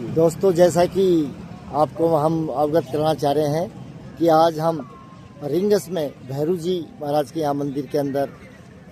दोस्तों, जैसा कि आपको हम अवगत कराना चाह रहे हैं कि आज हम रिंगस में भैरू जी महाराज के यहाँ मंदिर के अंदर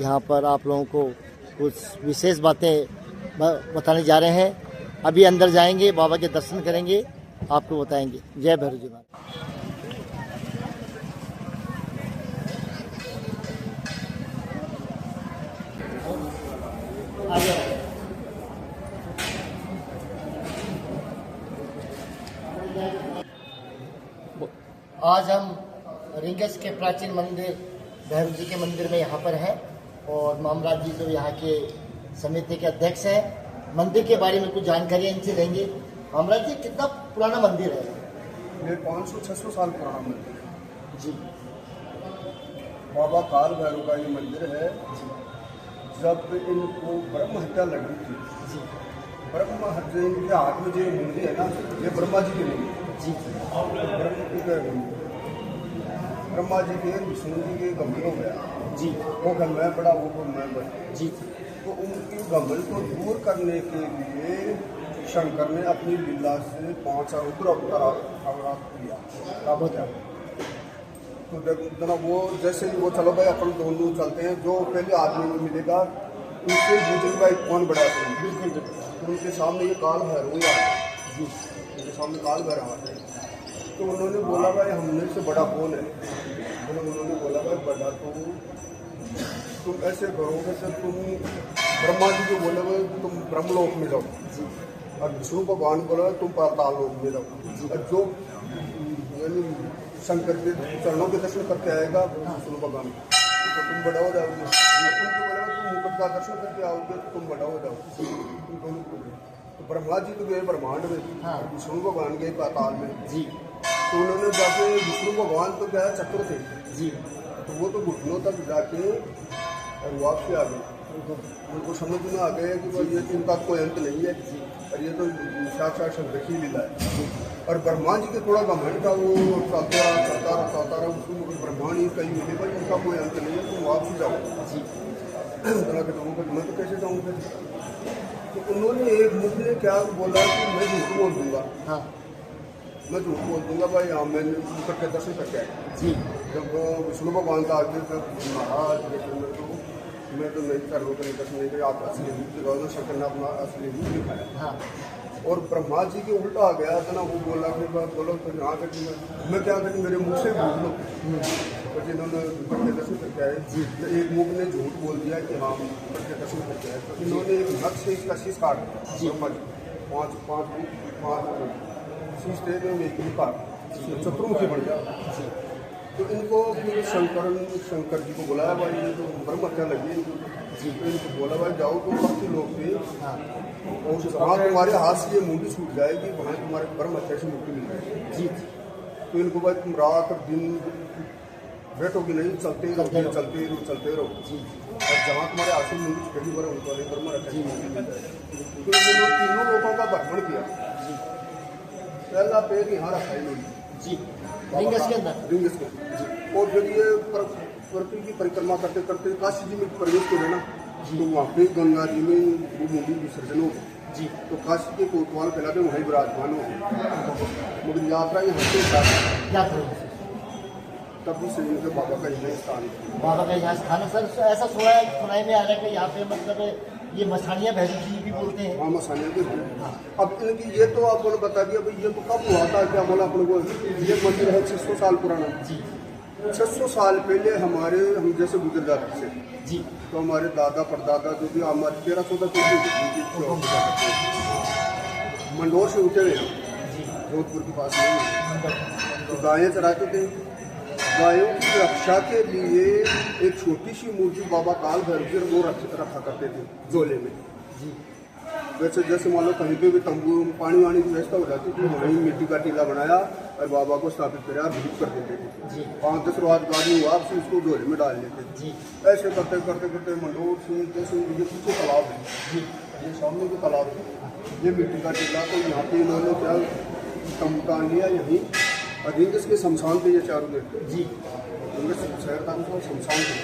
यहाँ पर आप लोगों को कुछ विशेष बातें बताने जा रहे हैं। अभी अंदर जाएंगे, बाबा के दर्शन करेंगे, आपको बताएंगे। जय भैरू जी महाराज। आज हम रिंगस के प्राचीन मंदिर भैरू जी के मंदिर में यहाँ पर हैं और मामराज जी जो यहाँ के समिति के अध्यक्ष हैं, मंदिर के बारे में कुछ जानकारी इनसे लेंगे। मामराज जी, कितना पुराना मंदिर है? ये 500-600 साल पुराना मंदिर है जी। बाबा काल भैरव का ये मंदिर है। जब इनको ब्रह्म हत्या लगी थी, ब्रह्म हत्या इनके हाथ में जो मूर्ति है ना, ये ब्रह्मा जी की मूर्ति जी। ब्रह्मा जी के विष्णु जी के गमन हो गया जी। वो घर में बड़ा, वो मैं बड़ा जी। तो उनकी गमन को दूर करने के लिए शंकर ने अपनी लीला से 5 रुद्र अवतार किया। तो जब वो जैसे ही वो चलो भाई अपन दोनों चलते हैं, जो पहले आदमी में मिलेगा उससे पूछेंगे भाई कौन बड़ा है। बिल्कुल। तो उनके सामने ये काल भैरव जी, उनके सामने काल भैरव आते हैं। तो उन्होंने बोला भाई हमने से बड़ा कौन है? उन्होंने बोला भाई बड़ा तो तुम ऐसे करोगे सर, तुम ब्रह्मा जी को बोले भाई तुम ब्रह्मलोक में जाओ, और विष्णु भगवान बोला तुम पाताल लोक में जाओ। और जो यानी शंकर के चरणों के दर्शन करके आएगा विष्णु भगवान, तो तुम बड़ा हो जाओगे। उनको बोला तुम मुकुट का दर्शन करके आओगे तो तुम बड़ा हो जाओगे। तुम दोनों को तो ब्रह्मा जी तो गए ब्रह्मांड में, विष्णु भगवान गए पाताल में जी। तो उन्होंने जाके विष्णु भगवान तो क्या है चक्र थे जी, तो वो तो घुटनों तक जाके और वापसी आ गए। उनको समझ में आ गया कि भाई ये इनका कोई अंत नहीं है और ये तो साक्षात शंकर की लीला है। और ब्रह्मा जी के थोड़ा घमंड था, वो चलता रहा उसको ब्रह्मांड ही कहीं मिले भाई उनका कोई अंत नहीं है, तुम वापसी जाओ जी। मैं तो कैसे जाऊँ फिर? तो उन्होंने एक मुख ने क्या बोला कि मैं झूठ बोल दूंगा। हाँ, मैं झूठ बोल दूंगा भाई। हाँ, मैंने मुकुट के दर्शन करके आया जी। जब विष्णु भगवान का आगे जब महाराज मैं तो नहीं कर रहा दर्शन नहीं कर, आप असली रूप दिखाओ। शंकर ने अपना असली रूप दिखाया। हाँ। और ब्रह्मा जी के उल्टा आ गया था ना, वो बोला कि बोलो तो यहाँ तक मैं क्या करूँ, मेरे मुख से बोल लो। तो जिन्होंने मुकुट के दर्शन करके आए जी, एक मुख ने झूठ बोल दिया कि हाँ मुकुट के दर्शन करके आए। तो इन्होंने एक नख से इसका शीश काट दिया ब्रह्मा जी, पाँच शीश थे में एक चतुर्मुखी बन गया। तो इनको फिर शंकर जी को बुलाया भाई, ये तो ब्रह्म हत्या लगी जी। तो इनको बोला भाई जाओ तुम भक्ति लोग थे और वहाँ तुम्हारे हाथ से ये मुंडी छूट जाएगी, वहाँ तुम्हारे ब्रह्म हत्या से मुक्ति मिल जाएगी जी। तो इनको भाई तुम रात और दिन बैठोगे नहीं, चलते रहो जी। और जहाँ तुम्हारे हाथ से मुंडी छूटेगी बड़ा उनको ब्रह्म हत्या की मुक्ति मिल जाएगी। तो इन्होंने तीनों लोगों का भ्रमण किया जी। पहला पैर यहाँ रखा इन्होंने जी, रिंगस के अंदर। और जब ये पृथ्वी की परिक्रमा करते करते काशी जी में प्रवेश करें ना, तो वहाँ पे गंगा जी में वो मूर्ति विसर्जन हो जी। तो काशी के कोतवाल फैलाते वहीं विराजमान हो, मगर यात्रा यहाँ से तभी से इनके बाबा का यहाँ स्थान है। बाबा का यहाँ स्थान है सर। ऐसा सुनाई में आ रहा है कि यहाँ पे मतलब ये मसानिया भैरू जी भी बोलते हैं। हाँ, मसानिया के अब इनकी ये तो आपको बता दिया भाई, ये तो कब हुआ था क्या बोला अपन को? ये मंदिर है 600 साल पुराना जी। 600 साल पहले हम जैसे गुजर जाते थे जी, तो हमारे दादा परदादा जो भी हमारे 13-14 मंडोर से उठे हुए जोधपुर के पास में, तो गायें चराते थे। गायों की रक्षा के लिए एक छोटी सी मूर्ति बाबा काल भैरव वो रखा करते थे झोले में जी। वैसे जैसे मान लो कहीं पे भी तंबू पानी वानी की व्यवस्था हो जाती थी, वहीं मिट्टी का टीला बनाया और बाबा को स्थापित कर धूप कर देते थे। 5-10 रात गाड़ी हुआ आपसे उसको झोले में डाल लेते थे। ऐसे करते करते करते मंडोर से जैसे ये पीछे तालाब है जी, ये सामने को तालाब है, ये मिट्टी का टीला। तो यहाँ पे इन्होंने क्या तंबू टान लिया यहीं, और रिंगस के शमशान पे ये चारों देते जी। रिंगस शहर का शमशान थे,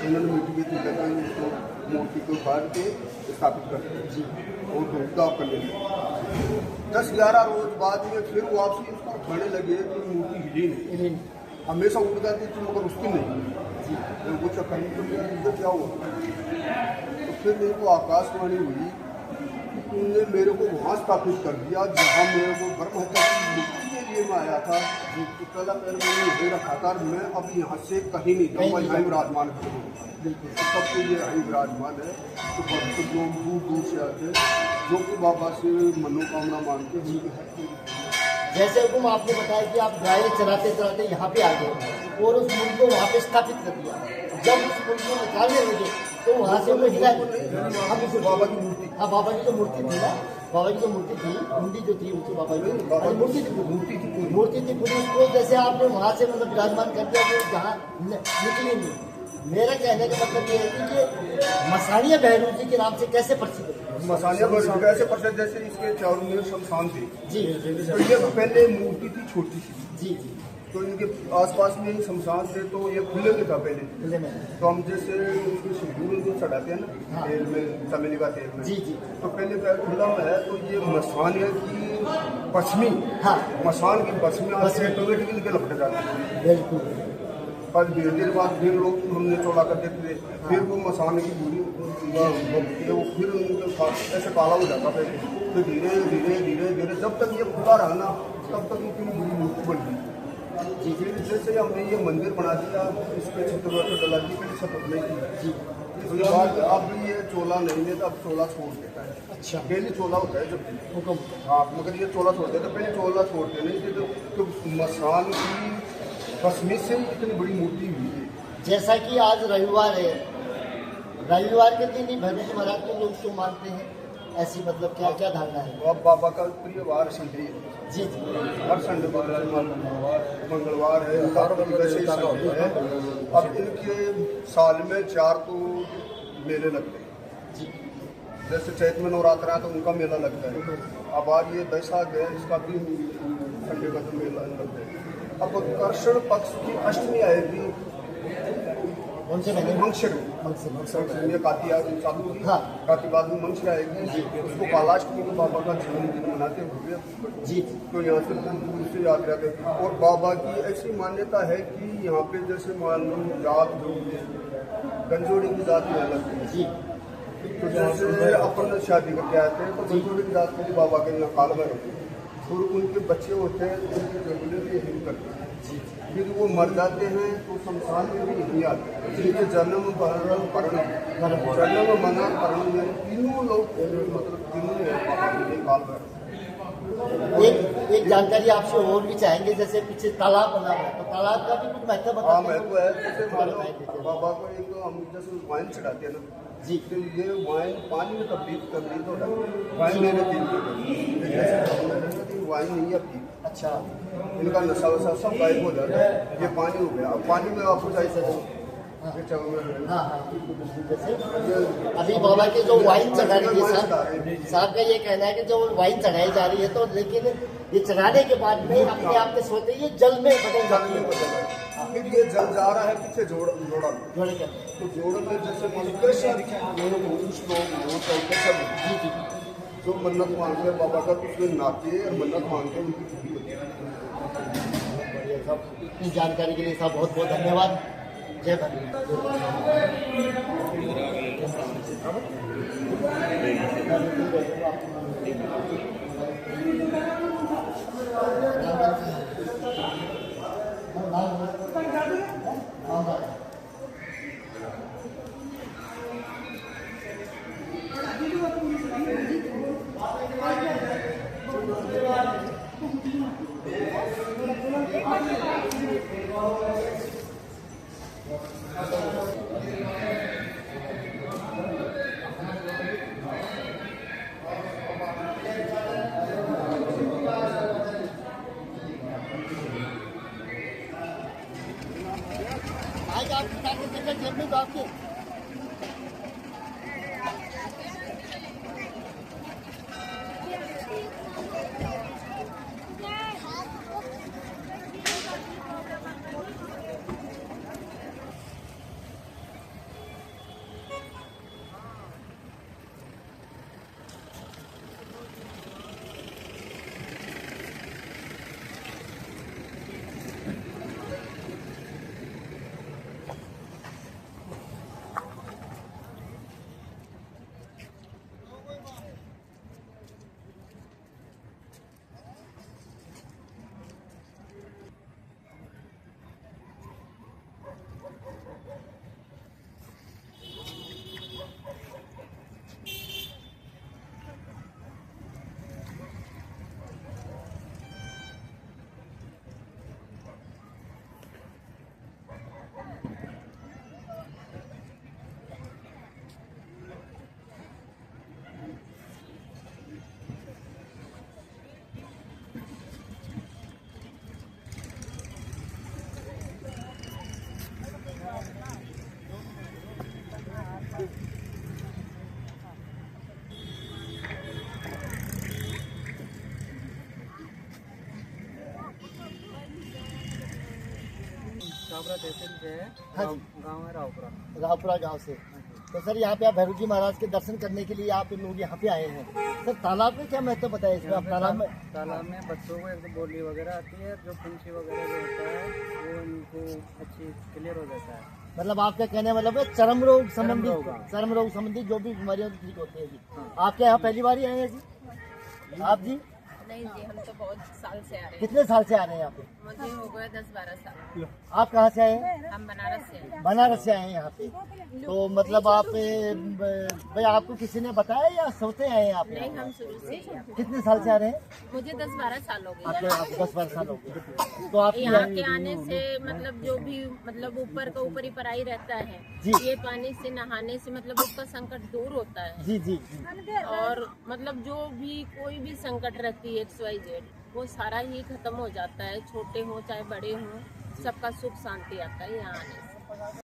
उन्होंने मिट्टी के टीले का उसको मूर्ति को काट के स्थापित करते जी, और धूप दाव कर लेते। 10-11 रोज बाद में फिर वो वापसी उसको खाने लगे कि मूर्ति हिली नहीं, हमेशा उठ जाती थी मगर उसकी नहीं। तो वो चक्कर में क्या हुआ, तो फिर मेरे को आकाशवाणी हुई कि तुमने मेरे को वहाँ स्थापित कर दिया जहाँ मेरे को ब्रह्म हत्या की मुक्ति के लिए मैं आया था। तो पहला पैर मैंने ये रखा था, मैं अब यहाँ से कहीं नहीं जाऊँगा, यहाँ विराजमान करूँगा। तब तो ये यहाँ विराजमान है। तो भक्त लोग दूर दूर से आते जो कि बाबा से मनोकामना मांगते हैं। जैसे हुकुम आपने बताया कि आप गाय चराते चराते यहाँ पे आ गए और उस मुल्क को वहाँ पे स्थापित कर दिया। जब उस मुल्क को निकालने लगे तो वहाँ से वो हिला हम इसे बाबा की मूर्ति, हाँ बाबा की जो मूर्ति थी ना, बाबा की जो मूर्ति थी, मुंडी जो थी उसकी बाबा की मूर्ति थी पूरी, उसको जैसे आपने वहाँ से मतलब विराजमान कर दिया वो जहाँ निकली नहीं। मेरा कहने का मतलब ये है कि मसानिया भैरू जी के नाम से कैसे प्रसिद्ध है? मसानिया भैरू कैसे प्रसिद्ध, जैसे इसके चारों में शमशान थे जी, तो ये पहले मूर्ति थी छोटी सी जी, तो इनके आसपास में ही शमशान थे, तो ये खुले में था पहले। तो हम जैसे उसके सिंदूर जो चढ़ाते हैं ना, हाँ। तेल में, चमेली का तेल में, जी जी, तो पहले पैर खुला में है, तो ये मसानिया की पश्चिमी, हाँ, मसान की पश्चिमी ऑटोमेटिकली के लपट जाते हैं। बिल्कुल। और धीरे धीरे बाद फिर लोग हमने चौड़ा कर देते थे, फिर वो मसाने की दूरी वो फिर उनके ऐसे काला हो जाता था। तो धीरे धीरे धीरे धीरे जब तक ये खुला रहा ना तब तक इनकी बड़ी मूर्ति बन गई। फिर जैसे हमने ये मंदिर बना दिया, इस पर छत्रवत डला दी, पहले शपथ नहीं की। उसके बाद अब ये चोला नहीं है तो अब चोला छोड़ देता है। अच्छा, पहले चोला होता है जब हुक्म, हाँ, मगर ये चोला छोड़ देता, पहले चोला छोड़ते नहीं थे। तो मसान की पश्चिमी से इतनी बड़ी मूर्ति हुई है। जैसा कि आज रविवार है, रविवार के दिन ही भैरू जी महाराज को लोग क्यों मानते हैं, ऐसी मतलब क्या क्या धारणा है? अब बाबा का प्रिय वार संडे है। जी जी, हर संडे मंगलवार है, अब इनके साल में 4 तो मेले लगते हैं जी। जैसे चैत में नवरात्र है तो उनका मेला लगता है। अब आज ये बैसाख है, इसका भी संडे का जो मेला लगता है। अब कर्षण पक्ष की अष्टमी आएगी, ये काती बाद में मंश आएगी, उसको कालाष्टमी को बाबा का जन्मदिन मनाते हुए जी, तो यहाँ से दूर से याद रहते हैं। और बाबा की ऐसी मान्यता है कि यहाँ पे जैसे मान लो जात जो गंजोड़ी की जात में अलग है जी, तो जैसे अपन शादी करके आते हैं तो गंजोड़ी की जात में बाबा के यहाँ काल में रहते हैं, और उनके बच्चे होते हैं तो उनकी जरूरत यही करते हैं। फिर वो मर जाते हैं तो शमशान में भी यही आते हैं। जिनके जन्म मरण यानी तीनों लोग मतलब तीनों काल में। एक जानकारी आपसे और भी चाहेंगे, जैसे पीछे तालाब बना है तो तालाब का भी कुछ महत्व बता। हाँ, महत्व है। जैसे बाबा को एक हम जैसे वाइन चढ़ाते हैं ना जी, तो ये वाइन पानी में तब्दील तो वाइन लेने के वाइन नहीं है। अच्छा, इनका नशा वशा सब गायब हो जाता है, ये पानी हो गया। पानी में आपको चाहिए अभी बाबा के जो वाइन चढ़ा रही है साहब का ये कहना है कि जो वाइन चढ़ाई जा रही है तो लेकिन ये चढ़ाने के बाद में अपने आप में सोते ये जल में बदल जाती है। फिर ये जल जा रहा है पीछे जोड़ा तो जोड़ में जैसे जो मन्नत मांगते हैं बाबा का उसमें नाते और मन्नत मांगते हैं उनकी पूरी होती है। इतनी जानकारी के लिए साहब बहुत बहुत धन्यवाद। जय आपके छाबड़ा तहसील से है। हाँ जी। गाँव है रावपुरा। रावपुरा गांव से। तो सर यहाँ पे आप भैरू जी महाराज के दर्शन करने के लिए आप लोग यहाँ पे आए हैं। सर तालाब में क्या महत्व बताया इसमें? आप तालाब में बच्चों को एक बोली वगैरह आती है, जो पंछी वगैरह जो होता है वो इनको अच्छी क्लियर हो जाता है। मतलब आपका कहने का मतलब है चर्म रोग चर्म रोग। संबंधित जो भी बीमारियां ठीक होती है जी। हाँ। आपके यहाँ पहली बार ही आए हैं जी? आप जी नहीं जी, हम तो बहुत साल से आ रहे हैं। कितने साल से आ रहे हैं यहाँ पे? मुझे हो गए 10-12 साल। आप कहाँ से आए हैं? हम बनारस से हैं। बनारस से आए हैं यहाँ पे। तो मतलब आप भाई आपको किसी ने बताया या सोते आए हैं आप? नहीं, हम शुरू से ही हैं। कितने साल से आ रहे हैं? मुझे 10-12 साल हो गए। आपको 10-12 साल हो गए। तो आप यहाँ के आने से मतलब जो भी मतलब ऊपर का ऊपर ही पराई रहता है, जी। ये पानी से नहाने से मतलब उसका संकट दूर होता है। जी जी जी। और मतलब जो भी कोई भी संकट रहती है XYZ, वो सारा ही खत्म हो जाता है। छोटे हो चाहे बड़े हो, सबका सुख शांति आता है यहाँ आने से।